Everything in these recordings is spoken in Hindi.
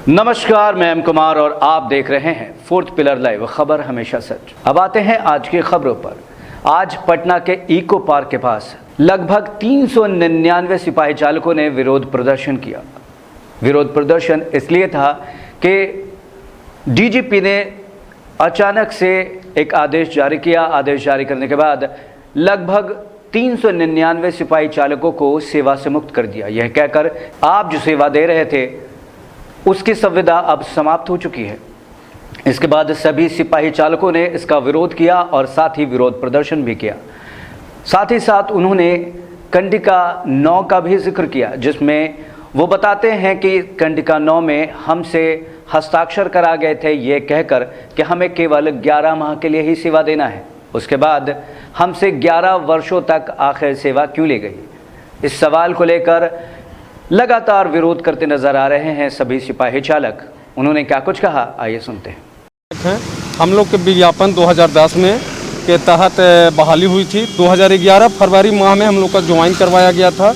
नमस्कार, मैं एम कुमार और आप देख रहे हैं फोर्थ पिलर लाइव, खबर हमेशा सच। अब आते हैं आज की खबरों पर। आज पटना के इको पार्क के पास लगभग 399 सिपाही चालकों ने विरोध प्रदर्शन किया। विरोध प्रदर्शन इसलिए था कि डीजीपी ने अचानक से एक आदेश जारी किया। आदेश जारी करने के बाद लगभग 399 सिपाही चालकों को सेवा से मुक्त कर दिया। यह कहकर आप जो सेवा दे रहे थे उसकी संविदा अब समाप्त हो चुकी है। इसके बाद सभी सिपाही चालकों ने इसका विरोध किया और साथ ही विरोध प्रदर्शन भी किया। साथ ही साथ उन्होंने कंडिका 9 का भी जिक्र किया, जिसमें वो बताते हैं कि कंडिका 9 में हमसे हस्ताक्षर करा गए थे ये कहकर कि हमें केवल 11 माह के लिए ही सेवा देना है। उसके बाद हमसे 11 वर्षों तक आखिर सेवा क्यों ली गई। इस सवाल को लेकर लगातार विरोध करते नजर आ रहे हैं सभी सिपाही चालक। उन्होंने क्या कुछ कहा, आइए सुनते हैं। हम लोग के विज्ञापन 2010 में के तहत बहाली हुई थी। 2011 फरवरी माह में हम लोग का ज्वाइन करवाया गया था।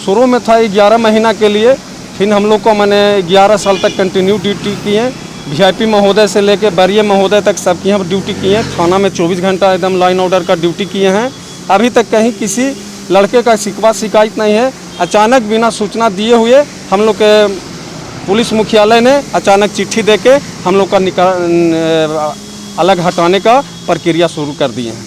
शुरू में था 11 महीना के लिए, फिर हम लोग को मैंने 11 साल तक कंटिन्यू ड्यूटी की है। वीआईपी महोदय से लेकर वरीय महोदय तक सबकी यहाँ ड्यूटी की है। थाना में 24 घंटा एकदम लाइन ऑर्डर का ड्यूटी किए हैं। अभी तक कहीं किसी लड़के का शिकायत नहीं है। अचानक बिना सूचना दिए हुए हम लोग के पुलिस मुख्यालय ने अचानक चिट्ठी देके हम लोग का अलग हटाने का प्रक्रिया शुरू कर दिए हैं।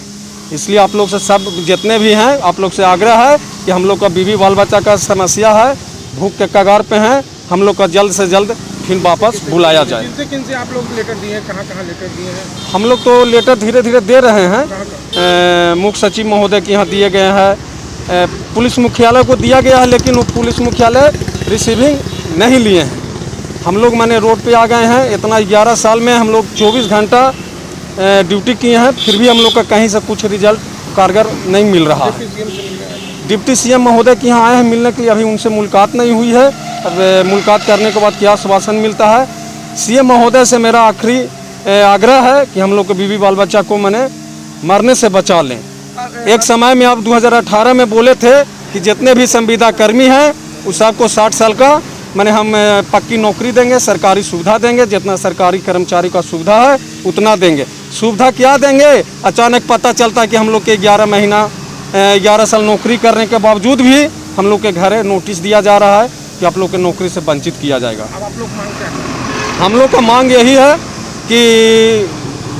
इसलिए आप लोग से सब जितने भी हैं, आप लोग से आग्रह है कि हम लोग का बीवी बाल बच्चा का समस्या है, भूख के कगार पे हैं, हम लोग का जल्द से जल्द फिर वापस बुलाया जाए। किन से आप लोग लेटर दिए हैं, कहाँ लेटर दिए हैं? हम लोग तो लेटर धीरे धीरे दे रहे हैं। मुख्य सचिव महोदय के यहाँ दिए गए हैं, पुलिस मुख्यालय को दिया गया है, लेकिन वो पुलिस मुख्यालय रिसीविंग नहीं लिए हैं। हम लोग मैंने रोड पे आ गए हैं। इतना 11 साल में हम लोग 24 घंटा ड्यूटी किए हैं, फिर भी हम लोग का कहीं से कुछ रिजल्ट कारगर नहीं मिल रहा है। डिप्टी सीएम महोदय के यहाँ आए हैं मिलने के लिए, अभी उनसे मुलाकात नहीं हुई है। अब मुलाकात करने के बाद क्या आश्वासन मिलता है। सीएम महोदय से मेरा आखिरी आग्रह है कि हम लोग के बीवी बाल बच्चा को मैंने मरने से बचा लें। एक समय में आप 2018 में बोले थे कि जितने भी संविदा कर्मी हैं उस सबको 60 साल का मैंने हम पक्की नौकरी देंगे, सरकारी सुविधा देंगे, जितना सरकारी कर्मचारी का सुविधा है उतना देंगे। सुविधा क्या देंगे, अचानक पता चलता है कि हम लोग के 11 साल नौकरी करने के बावजूद भी हम लोग के घर नोटिस दिया जा रहा है कि आप लोग के नौकरी से वंचित किया जाएगा। अब आप लोग मांग क्या हैं? हम लोग का मांग यही है कि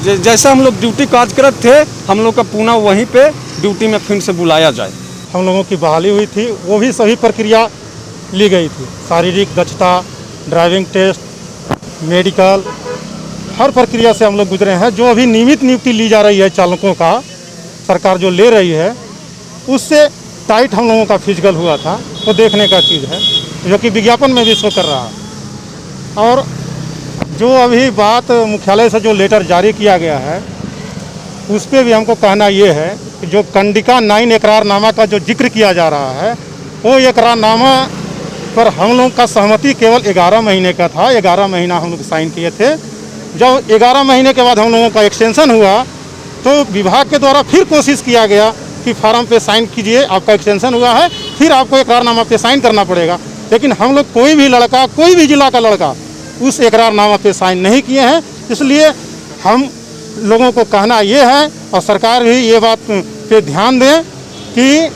जैसा हम लोग ड्यूटी काज करते थे, हम लोग का पुनः वहीं पे ड्यूटी में फिर से बुलाया जाए। हम लोगों की बहाली हुई थी, वो भी सभी प्रक्रिया ली गई थी। शारीरिक दक्षता, ड्राइविंग टेस्ट, मेडिकल, हर प्रक्रिया से हम लोग गुजरे हैं। जो अभी नियमित नियुक्ति ली जा रही है चालकों का, सरकार जो ले रही है, उससे टाइट हम लोगों का फिजिकल हुआ था, वो देखने का चीज़ है, जो कि विज्ञापन में भी शो कर रहा है। और जो अभी बात मुख्यालय से जो लेटर जारी किया गया है, उस पर भी हमको कहना ये है कि जो कंडिका 9 इकरारनामा का जो जिक्र किया जा रहा है, वो इकरारनामा पर हम लोग का सहमति केवल 11 महीने का था। 11 महीना हम लोग साइन किए थे। जब 11 महीने के बाद हम लोगों का एक्सटेंशन हुआ तो विभाग के द्वारा फिर कोशिश किया गया कि फार्म पे साइन कीजिए, आपका एक्सटेंशन हुआ है, फिर आपको इकरारनामा पे साइन करना पड़ेगा। लेकिन हम लोग कोई भी लड़का, कोई भी जिला का लड़का उस इकरारनामा पे साइन नहीं किए हैं। इसलिए हम लोगों को कहना ये है, और सरकार भी ये बात पे ध्यान दें कि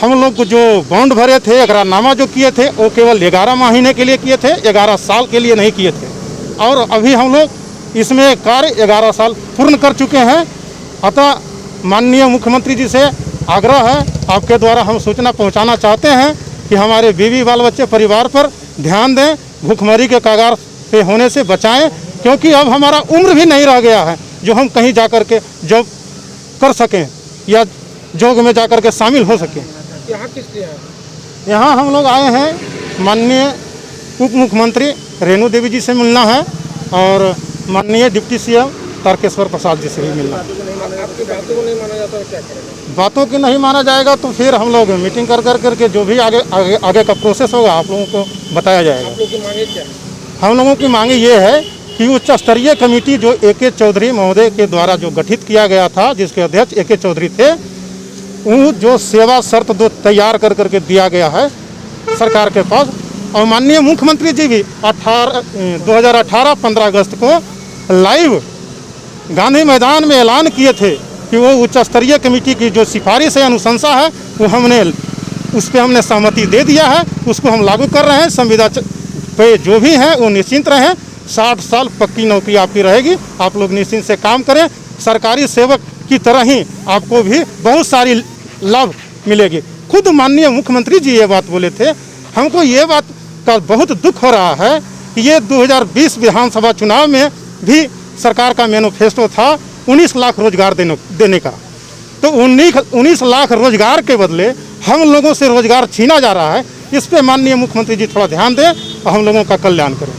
हम लोग जो बॉन्ड भरे थे, इकरारनामा जो किए थे, वो केवल 11 महीने के लिए किए थे, 11 साल के लिए नहीं किए थे। और अभी हम लोग इसमें कार्य 11 साल पूर्ण कर चुके हैं। अतः माननीय मुख्यमंत्री जी से आग्रह है, आपके द्वारा हम सूचना पहुंचाना चाहते हैं कि हमारे बीवी बाल बच्चे परिवार पर ध्यान दें, भूखमरी के कगार पे होने से बचाएं, क्योंकि अब हमारा उम्र भी नहीं रह गया है जो हम कहीं जाकर के जॉब कर सकें या जॉब में जाकर के शामिल हो सकें। यहाँ किस लिए हैं? यहाँ हम लोग आए हैं माननीय उप मुख्यमंत्री रेणु देवी जी से मिलना है और माननीय डिप्टी सीएम तारकेश्वर प्रसाद जी से भी मिलना है। आपकी बातों को नहीं माना जाता है, क्या करेंगे? बातों की नहीं माना जाएगा तो फिर हम लोग मीटिंग कर करके जो भी आगे का प्रोसेस होगा आप लोगों को बताया जाएगा। आप लोग की मांगे क्या? हम लोगों की मांगे ये है कि उच्च स्तरीय कमेटी जो AK चौधरी महोदय के द्वारा जो गठित किया गया था, जिसके अध्यक्ष AK चौधरी थे, वो जो सेवा शर्त दो तैयार कर करके दिया गया है सरकार के पास, और माननीय मुख्यमंत्री जी भी 2018 15 अगस्त को लाइव गांधी मैदान में ऐलान किए थे कि वो उच्च स्तरीय कमेटी की जो सिफारिश है, अनुशंसा है, वो उस पर हमने सहमति दे दिया है, उसको हम लागू कर रहे हैं। संविदा पे जो भी हैं वो निश्चिंत रहें, 60 साल पक्की नौकरी आपकी रहेगी, आप लोग निश्चिंत से काम करें। सरकारी सेवक की तरह ही आपको भी बहुत सारी लाभ मिलेगी। खुद माननीय मुख्यमंत्री जी ये बात बोले थे। हमको ये बात का बहुत दुख हो रहा है कि ये 2020 विधानसभा चुनाव में भी सरकार का मैनिफेस्टो था 19 लाख रोजगार देने का, तो 19 लाख रोजगार के बदले हम लोगों से रोजगार छीना जा रहा है। इस पे माननीय मुख्यमंत्री जी थोड़ा ध्यान दें और हम लोगों का कल्याण करें।